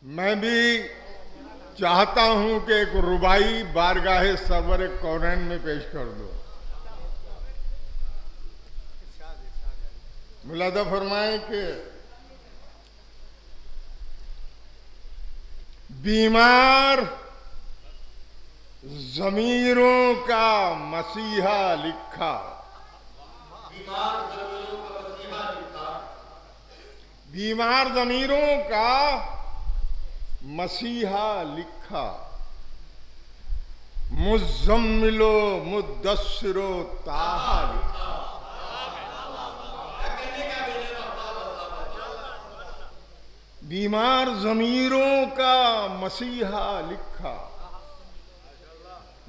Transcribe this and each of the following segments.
मैं भी चाहता हूं कि एक रुबाई बारगाहे सरवर कौनैन में पेश कर दो। मुलादा फरमाए कि बीमार ज़मीरों का मसीहा लिखा, बीमार ज़मीरों का मसीहा लिखा, मुज़म्मिलो मुद्दस्सिरो ताहा लिखा। बीमार ज़मीरों का मसीहा लिखा,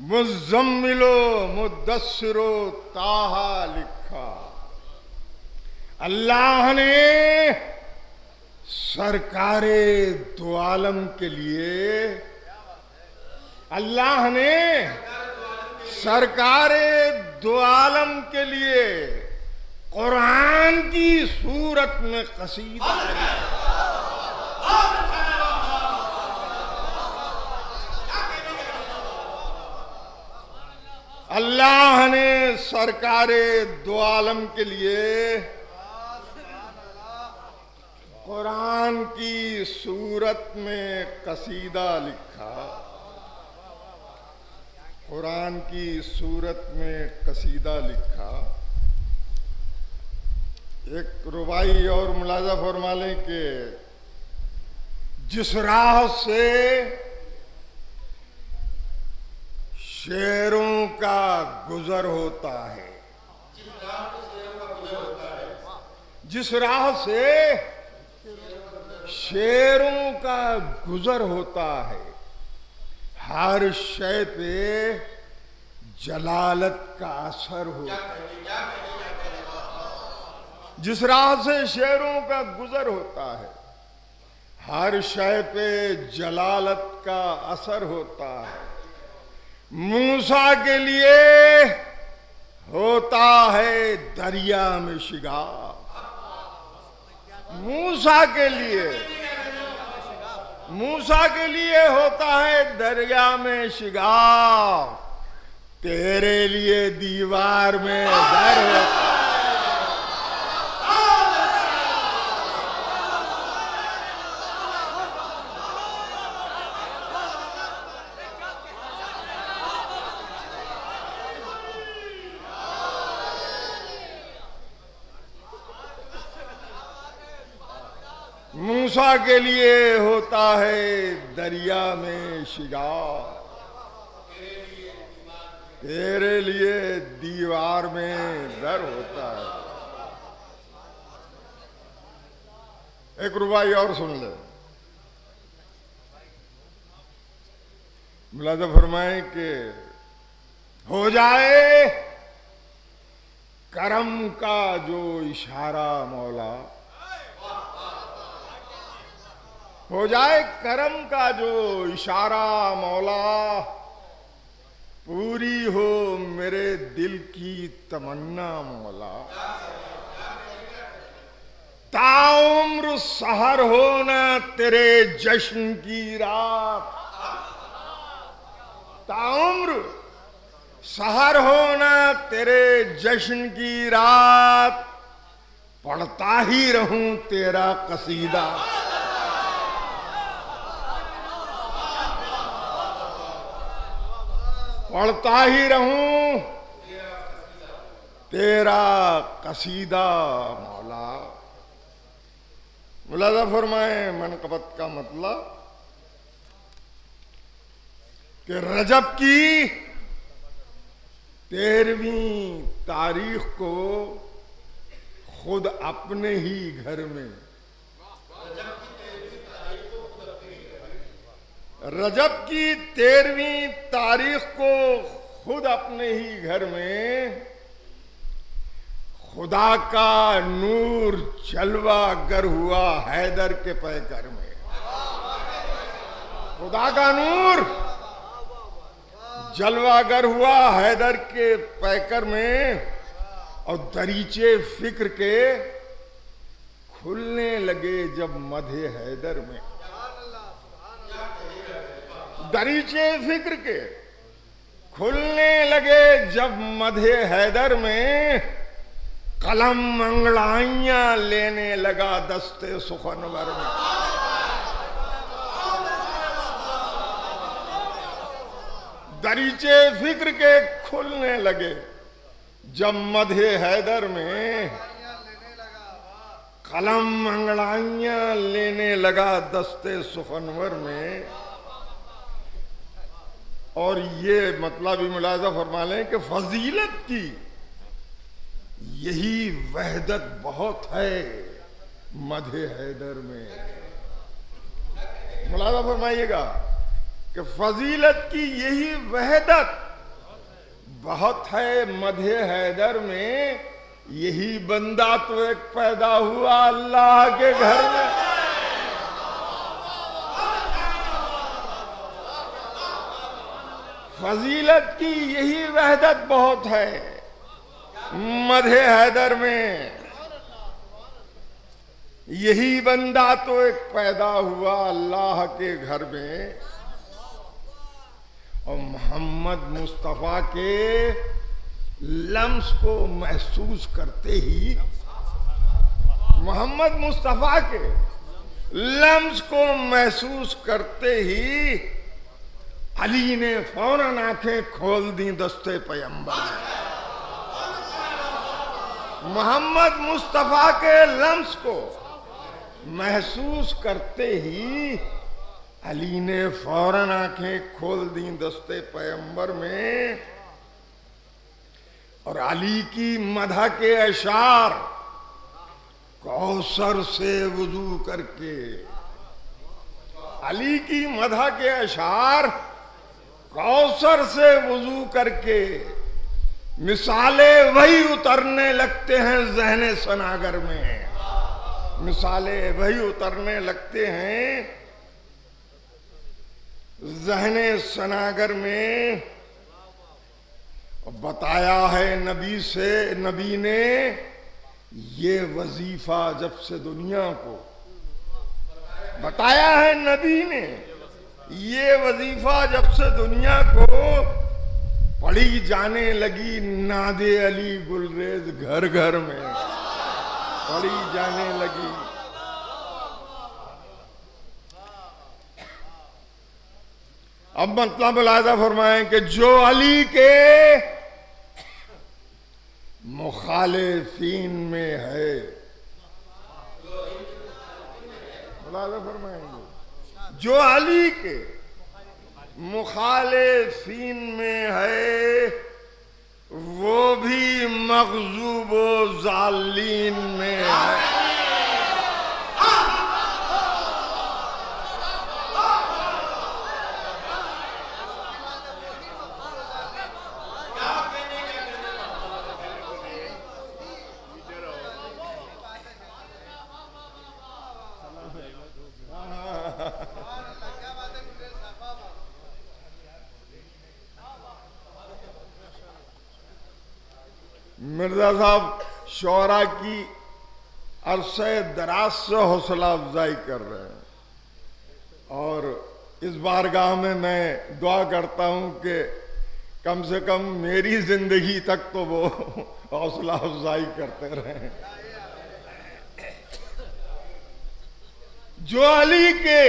मुज़म्मिलो मुद्दस्सिरो ताहा लिखा। अल्लाह ने सरकारे दो आलम के लिए, अल्लाह ने सरकारे दो आलम के लिए कुरान की सूरत में कसीदा लिखा। अल्लाह ने सरकारे दो आलम के लिए कुरान की सूरत में कसीदा लिखा, कुरान की सूरत में कसीदा लिखा। एक रुबाई और मुलाजा फरमा लें कि जिस राह से शेरों का गुजर होता है, जिस राह से शेरों का गुजर होता है, हर शय पे जलालत का असर होता है। जिस राह से शेरों का गुजर होता है, हर शय पे जलालत का असर होता है। मूसा के लिए होता है दरिया में शिगार, मूसा के लिए, मूसा के लिए होता है दरिया में शिगार, तेरे लिए दीवार में डर होता है। मूसा के लिए होता है दरिया में शिगार, तेरे लिए दीवार में डर होता है। एक रुबाई और सुन ले। मुलादा फरमाए कि हो जाए करम का जो इशारा मौला, हो जाए करम का जो इशारा मौला, पूरी हो मेरे दिल की तमन्ना मौला। ताउम्र सहर हो ना तेरे जश्न की रात, ताउम्र सहर हो ना तेरे जश्न की रात, पढ़ता ही रहूं तेरा कसीदा। पढ़ता ही रहूं तेरा कसीदा मौला। मुलादा फरमाए मनकबत का मतलब कि रजब की 13वीं तारीख को खुद अपने ही घर में, रजब की 13वीं तारीख को खुद अपने ही घर में खुदा का नूर जलवा गर हुआ हैदर के पैकर में। खुदा का नूर जलवागर हुआ हैदर के पैकर में, और दरीचे फिक्र के खुलने लगे जब मधे हैदर में। दरीचे फिक्र के खुलने लगे जब मधे हैदर में, कलम अंगड़ाइयां लेने लगा दस्ते सुखनवर में। दरीचे फिक्र के खुलने लगे जब मधे हैदर में, कलम अंगड़ाइयां लेने लगा दस्ते सुखनवर में। और ये मतलब भी मुलाजा फरमा लें कि फजीलत की यही वहदत बहुत है मधे हैदर में। मुलाजा फरमाइएगा कि फजीलत की यही वहदत बहुत है मधे हैदर में। यही बंदा तो एक पैदा हुआ अल्लाह के घर में। फजीलत की यही वहदत बहुत है मधे हैदर में। यही बंदा तो एक पैदा हुआ अल्लाह के घर में। और मोहम्मद मुस्तफा के लम्स को महसूस करते ही, मोहम्मद मुस्तफा के लम्स को महसूस करते ही अली ने फौरन आंखें खोल दी दस्ते पैगंबर। मोहम्मद मुस्तफा के लम्स को महसूस करते ही अली ने फौरन आंखें खोल दी दस्ते पैगंबर में। और अली की मदह के अशार कौसर से वुजू करके, अली की मदह के अशार कौसर से वुजू करके मिसाले वही उतरने लगते हैं ज़हने सनागर में। मिसाले वही उतरने लगते हैं ज़हने सनागर में। बताया है नबी ने ये वजीफा जब से दुनिया को, बताया है नबी ने ये वजीफा जब से दुनिया को पढ़ी जाने लगी। नादे अली गुलरेज घर घर में पढ़ी जाने लगी। अब मतलब मुलाहिजा फरमाएं कि जो अली के मुखालिफीन में है, मुलाहिजा फरमाएंगे जो अली के मुखालिफीन में है वो भी मग़ज़ूब व ज़ालिन में है। मिर्जा साहब शौरा की अरसे दराज से हौसला अफजाई कर रहे हैं और इस बारगाह में मैं दुआ करता हूं कि कम से कम मेरी जिंदगी तक तो वो हौसला अफजाई करते रहें। जो अली के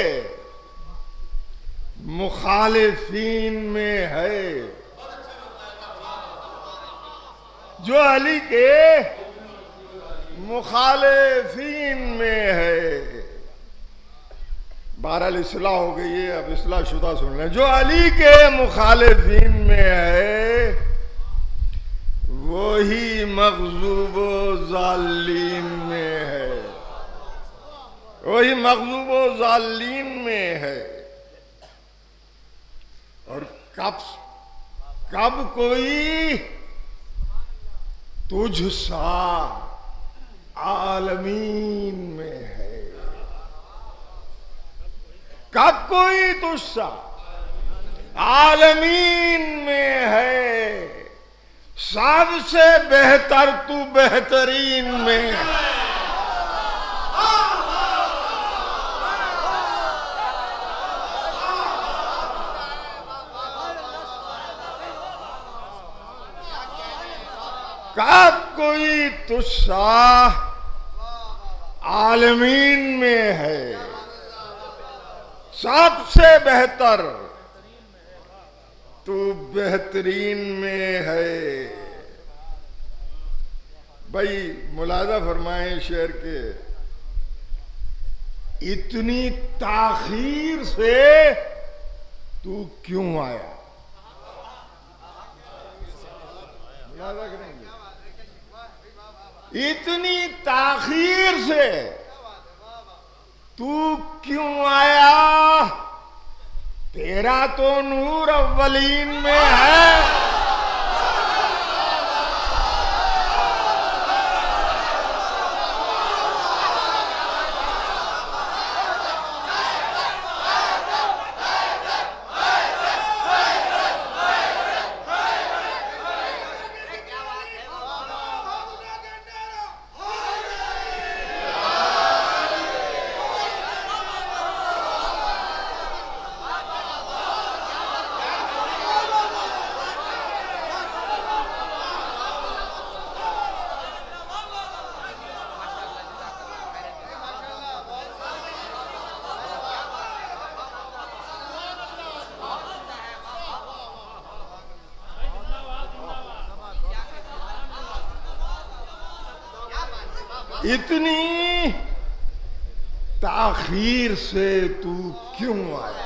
मुखालिफीन में है, जो अली के मुखालिफीन में है। बहरहाल इस्लाह हो गई है, अब इस्लाह शुदा सुन लें। जो अली के मुखालिफीन में है वही मग़ज़ूब व ज़ालिन में है, वही मग़ज़ूब व ज़ालिन में है। और कब कोई तुझ सा आलमीन में है, कब कोई तुझ सा आलमीन में है। सबसे बेहतर तू बेहतरीन में है। का कोई तुस्सा आलमीन में है, सबसे बेहतर तू बेहतरीन में है। भाई मुलाजा फरमाए शेर के, इतनी ताखीर से तू क्यों आया? मुलाजा करेंगे, इतनी ताखीर से तू क्यों आया? तेरा तो नूर अव्वलीन में है। इतनी ताखीर से तू क्यों आया?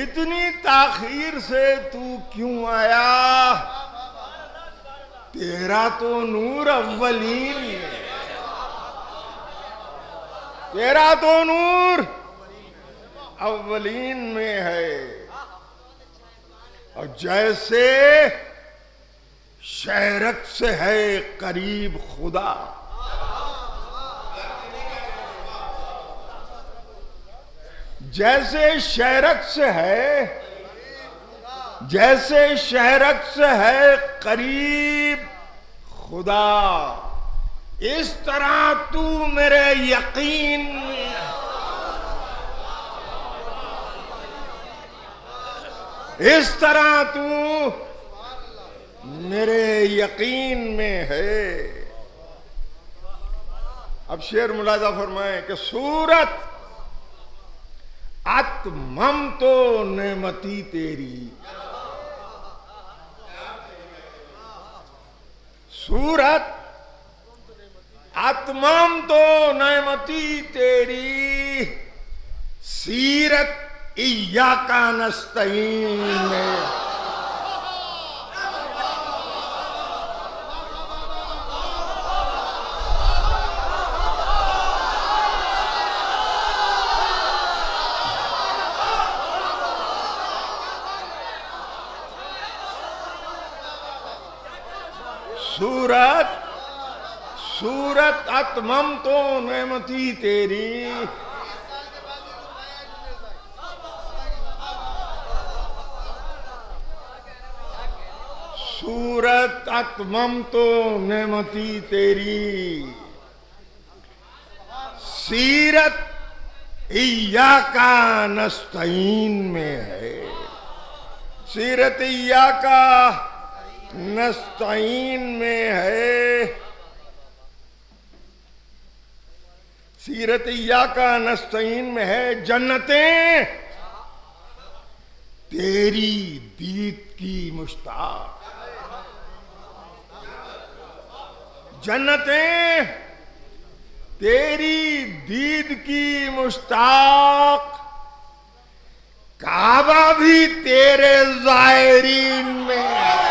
इतनी ताखीर से तू क्यों आया? तेरा तो नूर अव्वलीन में, तेरा तो नूर अव्वलीन में है। और जैसे शहरत से है करीब खुदा, जैसे शहरत से है, जैसे शहरत से है करीब खुदा, इस तरह तू मेरे यकीन में, इस तरह तू मेरे यकीन में है। अब शेर मुलाजा फरमाए कि सूरत आत्मम तो नेमती तेरी, सूरत आत्मम तो नेमती तेरी, सीरत इय्याका नस्तईन में, सूरत सूरत आत्मम तो नेमती तेरी, सूरत आत्मम तो नेमती तेरी, सीरत इय्याका नस्तईन में है, सीरत इय्याका नस्तईन में है, सीरत इय्याका नस्तईन में है। जन्नतें तेरी दीद की मुश्ताक, जन्नतें तेरी दीद की मुश्ताक, काबा भी तेरे ज़ायरीन में है।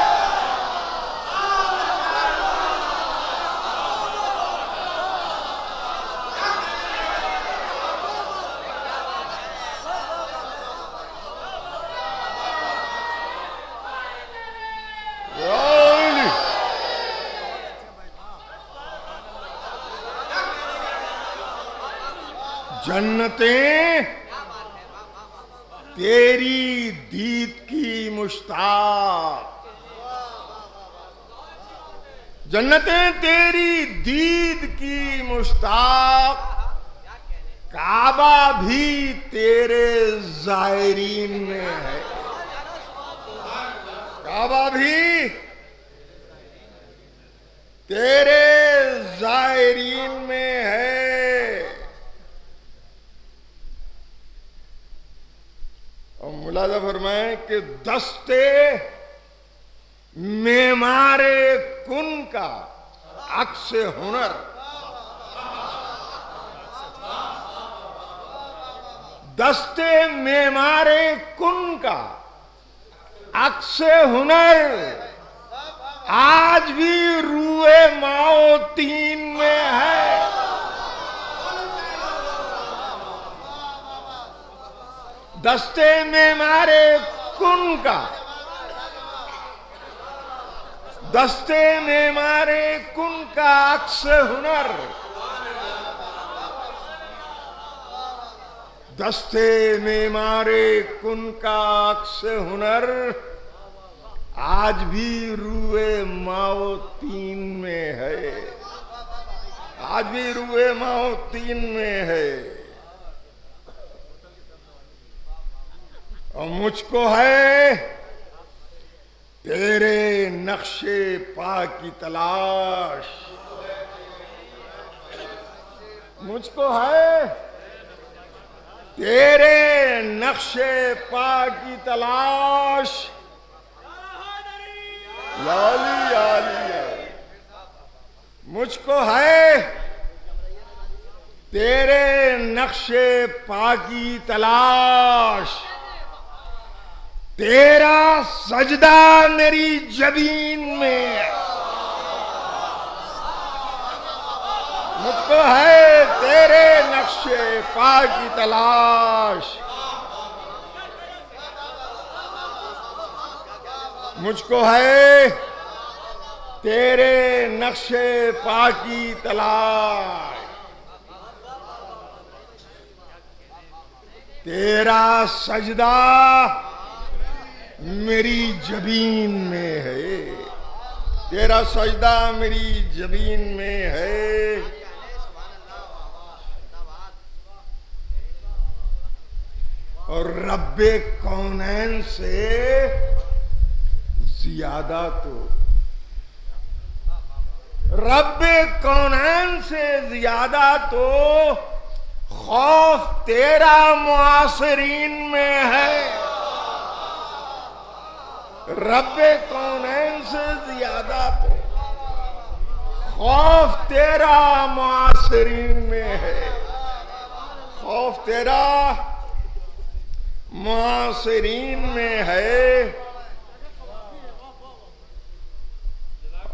जन्नतें तेरी दीद की मुश्ताक, जन्नतें तेरी दीद की मुश्ताक, काबा भी तेरे जायरीन में है। काबा भी तेरे जायरीन में है। और मुलाजा फरमाए कि दस्ते मेमारे कुन का अक्स हुनर, दस्ते मेमारे कुन का अक्स हुनर आज भी रूए माओ तीन में है। दस्ते मेमारे कुन का, दस्ते मेमारे कुन का अक्स हुनर, दस्ते मेमारे कुन का अक्स हुनर आज भी रूए माओ तीन में है। आज भी रूए माओ तीन में है। और मुझको है तेरे नक्शे पा की तलाश, मुझको है तेरे नक्शे पा की तलाश। याली याली मुझको है तेरे नक्शे पा की तलाश। तेरा सजदा मेरी जबीन में, मुझको है तेरे नक्शे पा की तलाश। मुझको है तेरे नक्शे पा की तलाश। तेरा सजदा मेरी जबीन में है, तेरा सजदा मेरी जबीन में है। और रब्बे कौनैन से ज्यादा तो, रब्बे कौनैन से ज्यादा तो खौफ तेरा मुआसरीन में है। रब्बे कौनैन से ज्यादा तो खौफ तेरा मुआसरीन में है। खौफ तेरा मुआसरीन में है।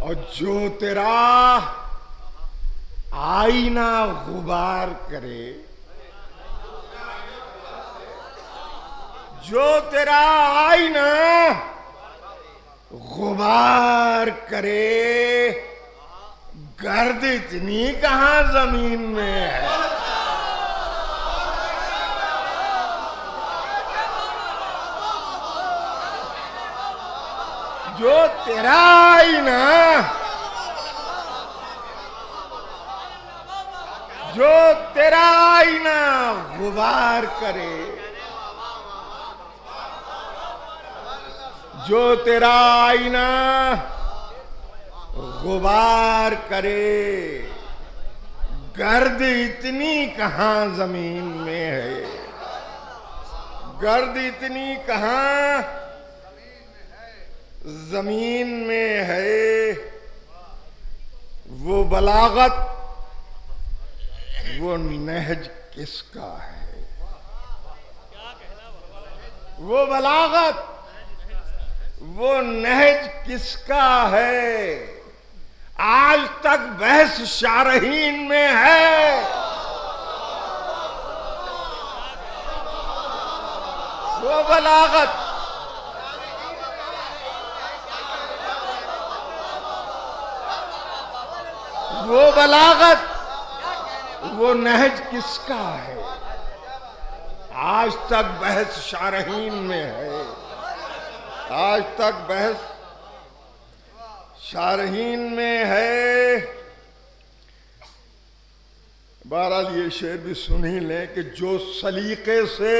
और जो तेरा आईना गुबार करे, जो तेरा आईना गुबार करे, गर्द इतनी कहां जमीन में है। जो तेरा आईना, जो तेरा आईना गुबार करे, जो तेरा आईना गुबार करे, गर्द इतनी कहां जमीन में है। गर्द इतनी कहां जमीन में है। वो बलागत, वो नहज किसका है। वो बलागत, वो नहज किसका है। आज तक बहस शारहीन में है। वो बलागत, वो बलागत, वो नहज किसका है। आज तक बहस शारहीन में है। आज तक बहस शारहीन में है। बहरहाल ये शेर भी सुन ही लें कि जो सलीके से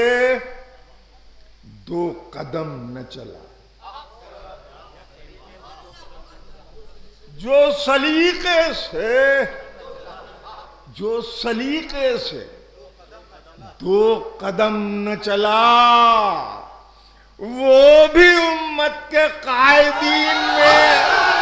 2 कदम न चला, जो सलीके से 2 कदम न चला, वो भी उम्मत के कायदीन में।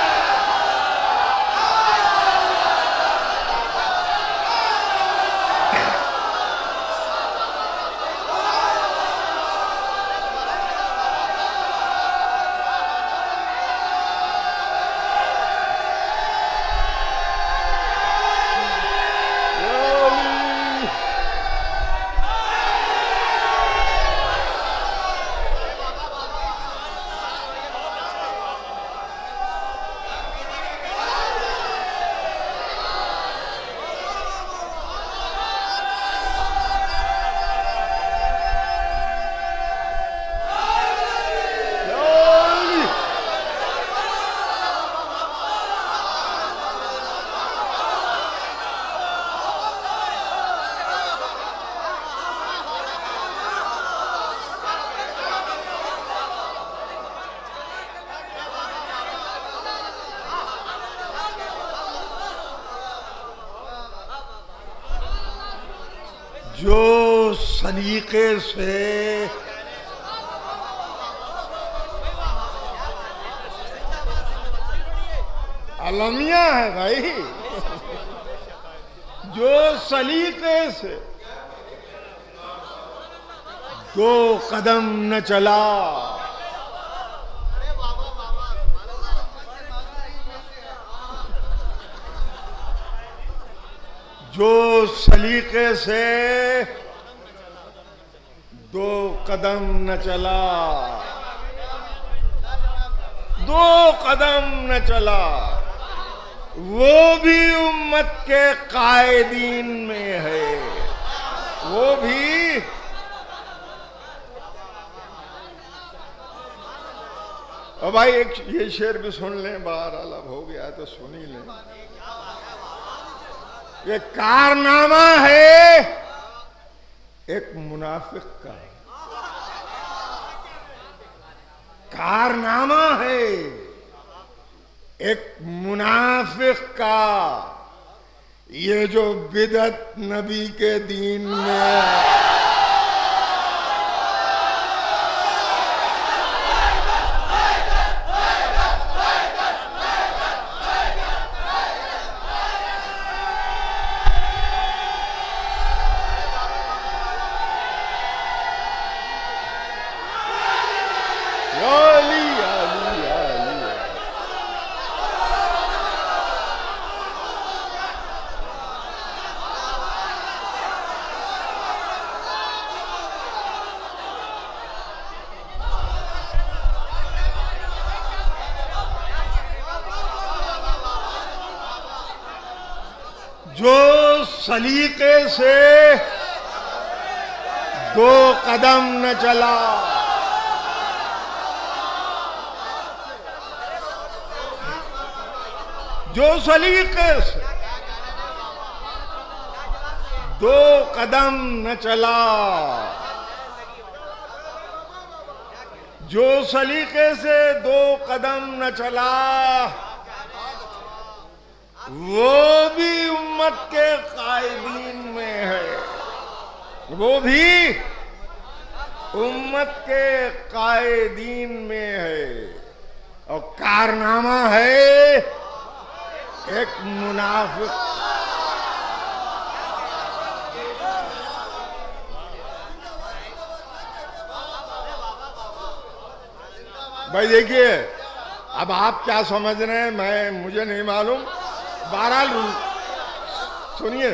जो सलीके से अलमिया है भाई, जो सलीके से 2 कदम न चला, जो सलीके से 2 कदम न चला, 2 कदम न चला, वो भी उम्मत के कायदीन में है। वो भी और भाई एक ये शेर भी सुन लें, बहरहाल अब हो गया तो सुन ही लें। ये कारनामा है एक मुनाफिक का, कारनामा है एक मुनाफिक का, ये जो बिदअत नबी के दीन में। जो सलीके से 2 कदम न चला, जो सलीके से 2 कदम न चला, जो सलीके से 2 कदम न चला, वो भी उम्मत के कायदीन में है। वो भी उम्मत के कायदीन में है और कारनामा है एक मुनाफिक। भाई देखिए, अब आप क्या समझ रहे हैं मुझे नहीं मालूम। बहरहाल सुनिए,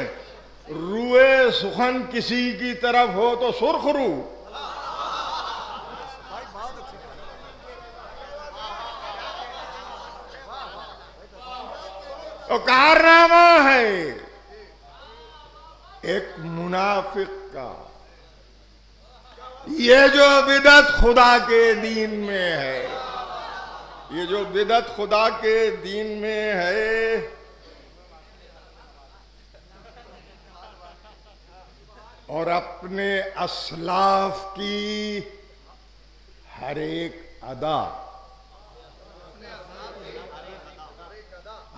रुए सुखन किसी की तरफ हो तो सुर्ख रू, तो कारनामा है एक मुनाफिक का। ये जो बिदअत खुदा के दीन में है, ये जो बिदअत खुदा के दीन में है, और अपने असलाफ की हर एक अदा,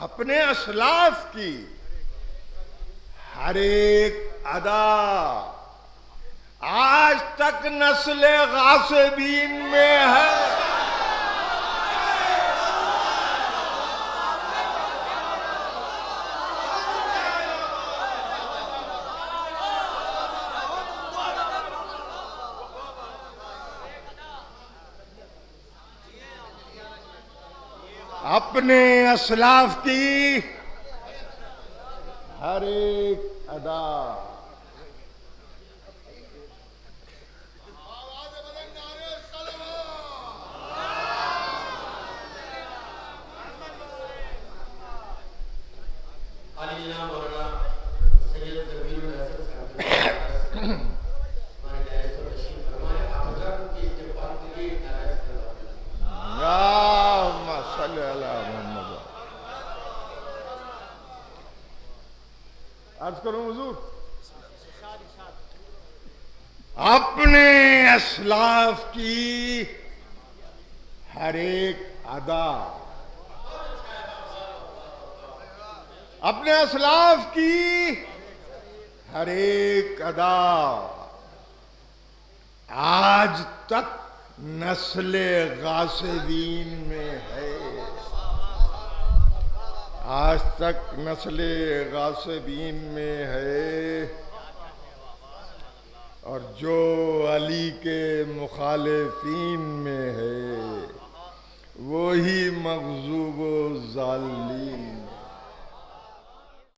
अपने असलाफ की हर एक अदा आज तक नस्ल गासिबीन में है। अपने असलाफ की हर एक अदा अर्ज करूं हुजूर, अपने असलाफ की हर एक अदा, अपने असलाफ की हर एक अदा आज तक नस्ल गासिबीन में है। आज तक नस्ल गासिबीन में है और जो अली के मुखालिफीन में है वो ही मग़ज़ूब व ज़ालिमीन